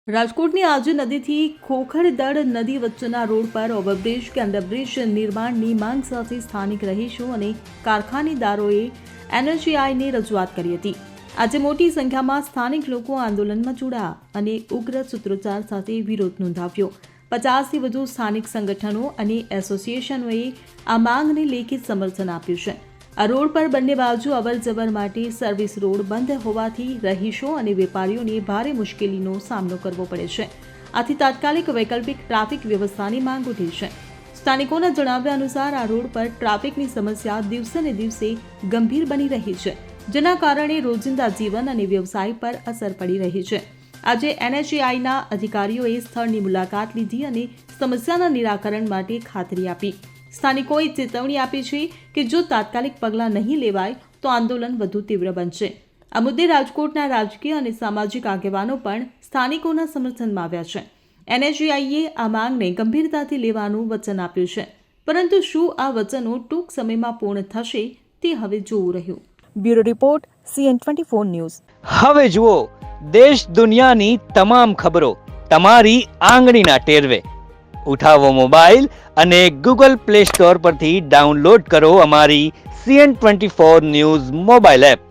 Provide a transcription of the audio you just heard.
રાજકોટની આજુ નદીથી ખોખરદળ નદી વચ્ચેના રોડ પર ઓવરબ્રિજ કે અંડરબ્રિજ નિર્માણની માંગ સાથે સ્થાનિક રહીશો અને કારખાનેદારોએ એનએચએઆઈને રજૂઆત કરી હતી। આજે મોટી સંખ્યામાં સ્થાનિક લોકો આંદોલનમાં જોડાયા અને ઉગ્ર સૂત્રોચ્ચાર સાથે વિરોધ નોંધાવ્યો। 50થી વધુ સ્થાનિક સંગઠનો અને એસોસિએશનોએ આ માંગને લેખિત સમર્થન આપ્યું છે। આ રોડ પર બંને બાજુ અવરજવર માટે સર્વિસ રોડ બંધ હોવાથી રહીશો અને વેપારીઓને ભારે મુશ્કેલીનો સામનો કરવો પડે છે। આથી તાત્કાલિક વૈકલ્પિક ટ્રાફિક વ્યવસ્થાની માંગ ઉઠી છે। સ્થાનિકોના જણાવ્યા અનુસાર આ રોડ પર ટ્રાફિકની સમસ્યા દિવસે ને દિવસે ગંભીર બની રહી છે, જેના કારણે રોજિંદા જીવન અને વ્યવસાય પર અસર પડી રહી છે। આજે એનએચએઆઈના અધિકારીઓએ સ્થળની મુલાકાત લીધી અને સમસ્યાના નિરાકરણ માટે ખાતરી આપી। સ્થાનિકોએ ચેતવણી આપી છે કે જો તાત્કાલિક પગલાં નહીં લેવાય તો આંદોલન વધુ તીવ્ર બનશે। આ મુદ્દે રાજકોટના રાજકીય અને સામાજિક આગેવાનો પણ સ્થાનિકોના સમર્થનમાં આવ્યા છે। એનએચએઆઈએ આ માંગને ગંભીરતાથી લેવાનું વચન આપ્યું છે, પરંતુ શું આ વચનો ટૂંક સમયમાં પૂર્ણ થશે તે હવે જોવું રહ્યું। Bureau report CN24 news. હવે જુઓ દેશ દુનિયાની તમામ ખબરો તમારી આંગળીના ટેરવે। ઉઠાવો મોબાઈલ અને ગૂગલ પ્લે સ્ટોર પરથી ડાઉનલોડ કરો અમારી CN24 ન્યૂઝ મોબાઈલ એપ।